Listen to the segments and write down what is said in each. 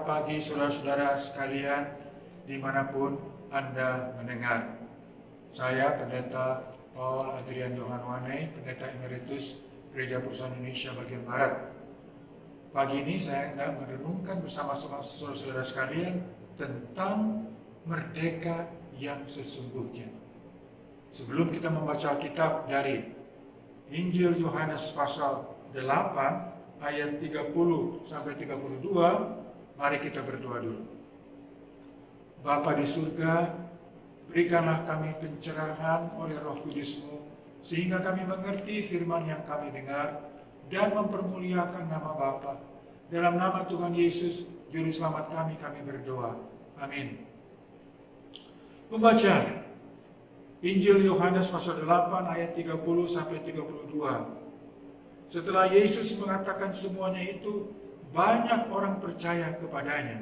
Selamat pagi saudara-saudara sekalian dimanapun Anda mendengar. Saya Pendeta Paul Adrian Johan Wane, Pendeta Emeritus Gereja Perusahaan Indonesia bagian Barat. Pagi ini saya hendak merenungkan bersama-sama saudara-saudara sekalian tentang merdeka yang sesungguhnya. Sebelum kita membaca Alkitab dari Injil Yohanes pasal 8 ayat 30 sampai 32, mari kita berdoa dulu. Bapa di surga, berikanlah kami pencerahan oleh Roh Kudus-Mu sehingga kami mengerti firman yang kami dengar dan mempermuliakan nama Bapa. Dalam nama Tuhan Yesus, Juru Selamat kami berdoa. Amin. Pembacaan Injil Yohanes pasal 8 ayat 30 sampai 32. Setelah Yesus mengatakan semuanya itu, banyak orang percaya kepadanya.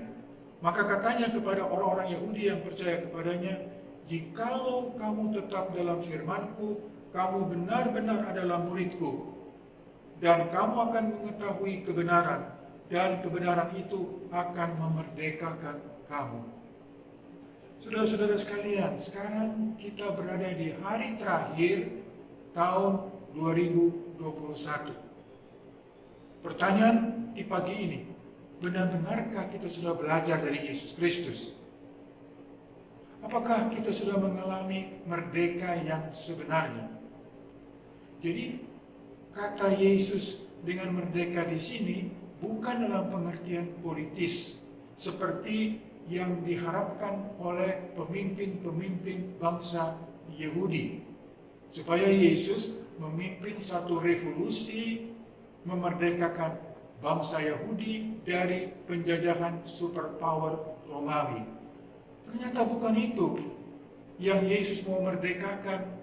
Maka katanya kepada orang-orang Yahudi yang percaya kepadanya, "Jikalau kamu tetap dalam firman-Ku, kamu benar-benar adalah murid-Ku, dan kamu akan mengetahui kebenaran, dan kebenaran itu akan memerdekakan kamu." Saudara-saudara sekalian, sekarang kita berada di hari terakhir tahun 2021. Pertanyaan di pagi ini, benar-benarkah kita sudah belajar dari Yesus Kristus? Apakah kita sudah mengalami merdeka yang sebenarnya? Jadi, kata Yesus dengan merdeka di sini bukan dalam pengertian politis seperti yang diharapkan oleh pemimpin-pemimpin bangsa Yahudi, supaya Yesus memimpin satu revolusi memerdekakan bangsa Yahudi dari penjajahan superpower Romawi. Ternyata bukan itu yang Yesus mau merdekakan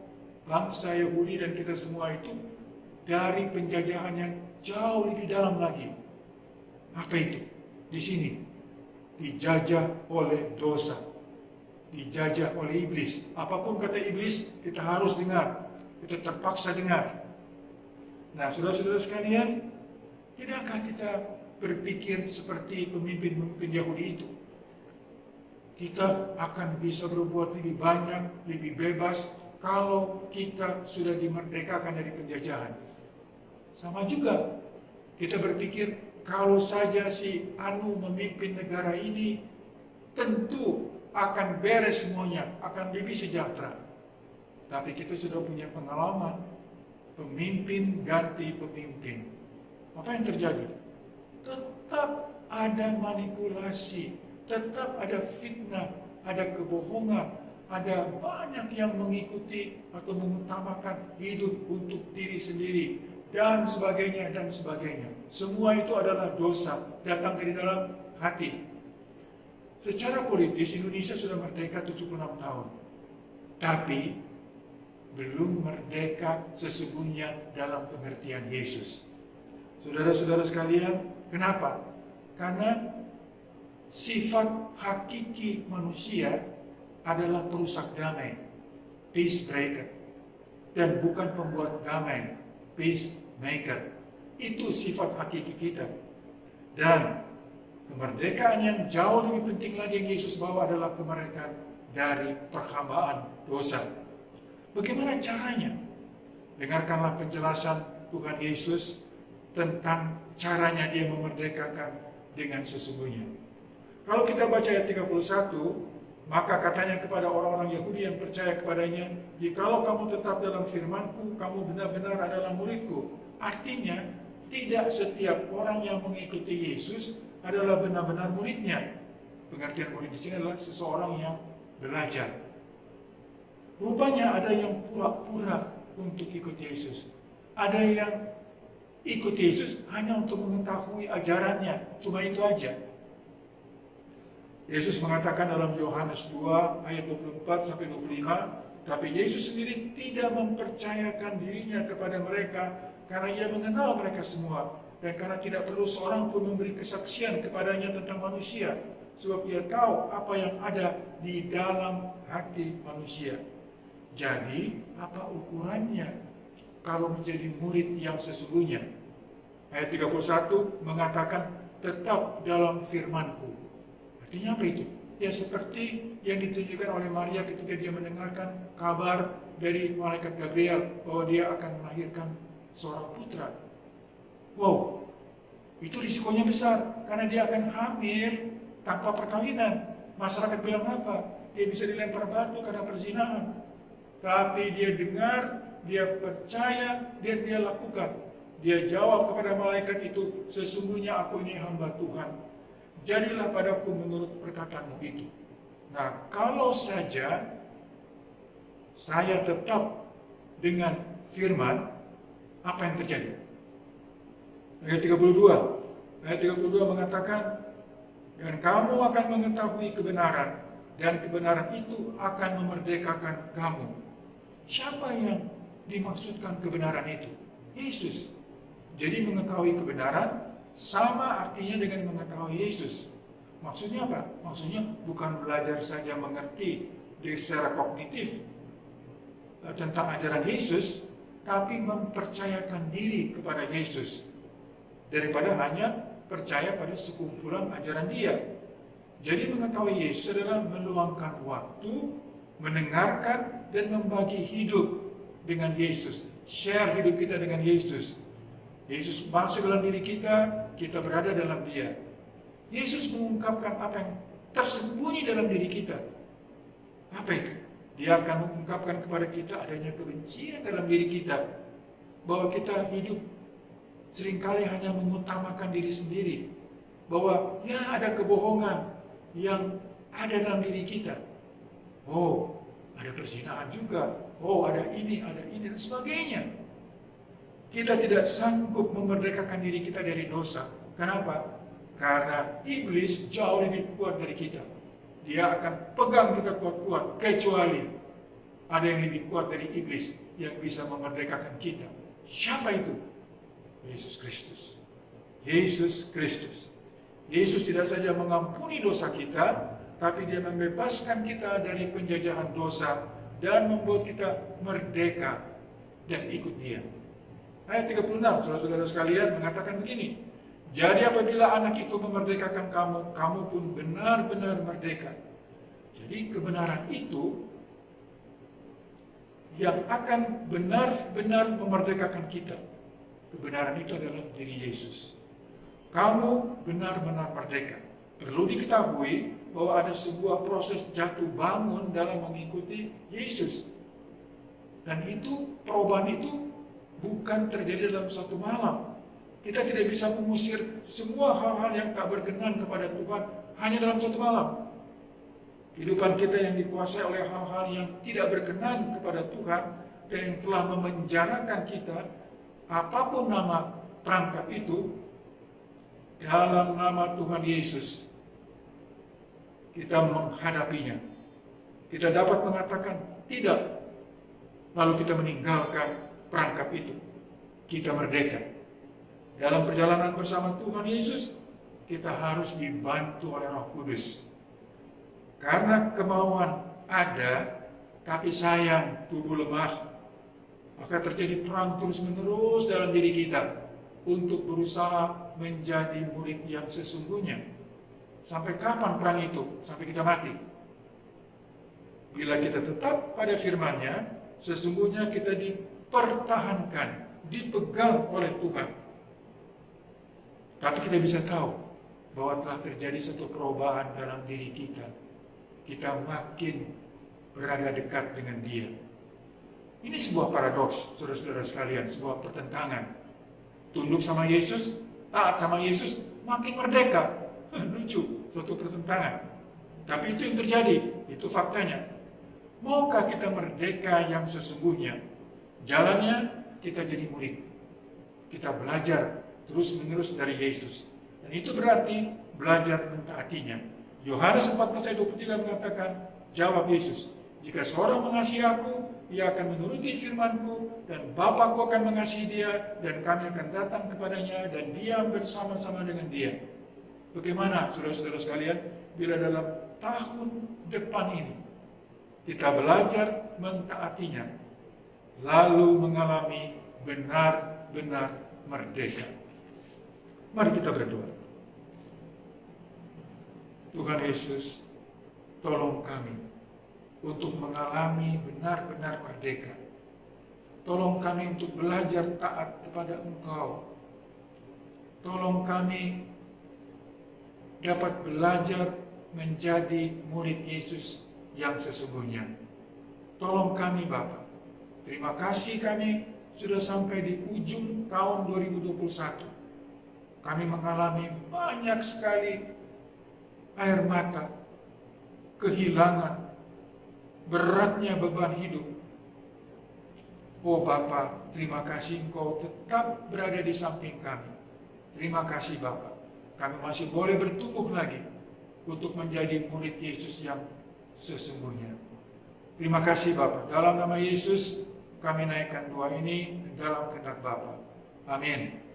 bangsa Yahudi dan kita semua itu dari penjajahan yang jauh lebih dalam lagi. Apa itu? Di sini dijajah oleh dosa, dijajah oleh iblis. Apapun kata iblis, kita harus dengar, kita terpaksa dengar. Nah, saudara-saudara sekalian, tidakkah kita berpikir seperti pemimpin-pemimpin Yahudi itu? Kita akan bisa berbuat lebih banyak, lebih bebas kalau kita sudah dimerdekakan dari penjajahan. Sama juga, kita berpikir kalau saja si Anu memimpin negara ini, tentu akan beres semuanya, akan lebih sejahtera. Tapi kita sudah punya pengalaman, pemimpin ganti pemimpin. Apa yang terjadi? Tetap ada manipulasi, tetap ada fitnah, ada kebohongan, ada banyak yang mengikuti atau mengutamakan hidup untuk diri sendiri, dan sebagainya, dan sebagainya. Semua itu adalah dosa, datang dari dalam hati. Secara politis, Indonesia sudah merdeka 76 tahun. Tapi, belum merdeka sesungguhnya dalam pengertian Yesus. Saudara-saudara sekalian, kenapa? Karena sifat hakiki manusia adalah perusak damai, peace breaker, dan bukan pembuat damai, peacemaker. Itu sifat hakiki kita. Dan kemerdekaan yang jauh lebih penting lagi yang Yesus bawa adalah kemerdekaan dari perhambaan dosa. Bagaimana caranya? Dengarkanlah penjelasan Tuhan Yesus tentang caranya dia memerdekakan dengan sesungguhnya. Kalau kita baca ayat 31, maka katanya kepada orang-orang Yahudi yang percaya kepadanya, "Jikalau kamu tetap dalam firman-Ku, kamu benar-benar adalah murid-Ku." Artinya, tidak setiap orang yang mengikuti Yesus adalah benar-benar muridnya. Pengertian murid di sini adalah seseorang yang belajar. Rupanya ada yang pura-pura untuk ikut Yesus. Ada yang ikut Yesus hanya untuk mengetahui ajarannya, cuma itu aja. Yesus mengatakan dalam Yohanes 2 ayat 24 sampai 25, tapi Yesus sendiri tidak mempercayakan dirinya kepada mereka karena ia mengenal mereka semua, dan karena tidak perlu seorang pun memberi kesaksian kepadanya tentang manusia, sebab ia tahu apa yang ada di dalam hati manusia. Jadi, apa ukurannya kalau menjadi murid yang sesungguhnya? Ayat 31 mengatakan, tetap dalam firman-Ku. Artinya apa itu? Ya seperti yang ditunjukkan oleh Maria ketika dia mendengarkan kabar dari malaikat Gabriel bahwa dia akan melahirkan seorang putra. Wow, itu risikonya besar karena dia akan hamil tanpa perkawinan. Masyarakat bilang apa? Dia bisa dilempar batu karena perzinahan. Tapi dia dengar, dia percaya, dan dia lakukan. Dia jawab kepada malaikat itu, sesungguhnya aku ini hamba Tuhan. Jadilah padaku menurut perkataanmu itu. Nah, kalau saja saya tetap dengan firman, apa yang terjadi? Ayat 32. Ayat 32 mengatakan, dan kamu akan mengetahui kebenaran, dan kebenaran itu akan memerdekakan kamu. Siapa yang dimaksudkan kebenaran itu? Yesus. Jadi mengetahui kebenaran sama artinya dengan mengetahui Yesus. Maksudnya apa? Maksudnya bukan belajar saja mengerti secara kognitif tentang ajaran Yesus, tapi mempercayakan diri kepada Yesus daripada hanya percaya pada sekumpulan ajaran dia. Jadi mengetahui Yesus adalah meluangkan waktu, mendengarkan dan membagi hidup dengan Yesus. Share hidup kita dengan Yesus. Yesus masuk dalam diri kita, kita berada dalam dia. Yesus mengungkapkan apa yang tersembunyi dalam diri kita. Apa itu? Dia akan mengungkapkan kepada kita adanya kebencian dalam diri kita. Bahwa kita hidup seringkali hanya mengutamakan diri sendiri. Bahwa ya ada kebohongan yang ada dalam diri kita. Oh, ada perzinahan juga. Oh, ada ini, dan sebagainya. Kita tidak sanggup memerdekakan diri kita dari dosa. Kenapa? Karena iblis jauh lebih kuat dari kita. Dia akan pegang kita kuat-kuat, kecuali ada yang lebih kuat dari iblis yang bisa memerdekakan kita. Siapa itu? Yesus Kristus. Yesus Kristus. Yesus tidak saja mengampuni dosa kita, tapi dia membebaskan kita dari penjajahan dosa dan membuat kita merdeka dan ikut dia. Ayat 36, saudara-saudara sekalian mengatakan begini, jadi apabila anak itu memerdekakan kamu, kamu pun benar-benar merdeka. Jadi kebenaran itu yang akan benar-benar memerdekakan kita. Kebenaran itu adalah diri Yesus. Kamu benar-benar merdeka. Perlu diketahui bahwa ada sebuah proses jatuh bangun dalam mengikuti Yesus. Dan itu, perubahan itu bukan terjadi dalam satu malam. Kita tidak bisa mengusir semua hal-hal yang tak berkenan kepada Tuhan hanya dalam satu malam. Kehidupan kita yang dikuasai oleh hal-hal yang tidak berkenan kepada Tuhan dan yang telah memenjarakan kita, apapun nama perangkap itu, dalam nama Tuhan Yesus, kita menghadapinya. Kita dapat mengatakan tidak, lalu kita meninggalkan perangkap itu. Kita merdeka. Dalam perjalanan bersama Tuhan Yesus, kita harus dibantu oleh Roh Kudus. Karena kemauan ada, tapi sayang tubuh lemah, maka terjadi perang terus-menerus dalam diri kita untuk berusaha menjadi murid yang sesungguhnya. Sampai kapan perang itu? Sampai kita mati. Bila kita tetap pada firman-Nya, sesungguhnya kita dipertahankan, dipegang oleh Tuhan. Tapi kita bisa tahu bahwa telah terjadi satu perubahan dalam diri kita. Kita makin berada dekat dengan Dia. Ini sebuah paradoks, saudara-saudara sekalian, sebuah pertentangan. Tunduk sama Yesus, taat sama Yesus, makin merdeka. Lucu, suatu pertentangan. Tapi itu yang terjadi, itu faktanya. Maukah kita merdeka yang sesungguhnya? Jalannya kita jadi murid. Kita belajar terus-menerus dari Yesus. Dan itu berarti belajar mentaatinya. Yohanes 14 ayat 23 mengatakan, jawab Yesus, jika seorang mengasihi aku, ia akan menuruti firman-Ku, dan Bapa-Ku akan mengasihi dia, dan kami akan datang kepadanya, dan diam bersama-sama dengan dia. Bagaimana, saudara-saudara sekalian, bila dalam tahun depan ini, kita belajar mentaatinya, lalu mengalami benar-benar merdeka. Mari kita berdoa. Tuhan Yesus, tolong kami untuk mengalami benar-benar merdeka. Tolong kami untuk belajar taat kepada Engkau. Tolong kami dapat belajar menjadi murid Yesus yang sesungguhnya. Tolong kami Bapa. Terima kasih kami sudah sampai di ujung tahun 2021. Kami mengalami banyak sekali air mata, kehilangan, beratnya beban hidup. Oh Bapa, terima kasih Engkau tetap berada di samping kami. Terima kasih Bapa, kami masih boleh bertumbuh lagi untuk menjadi murid Yesus yang sesungguhnya. Terima kasih Bapa, dalam nama Yesus kami naikkan doa ini dalam kehendak Bapa. Amin.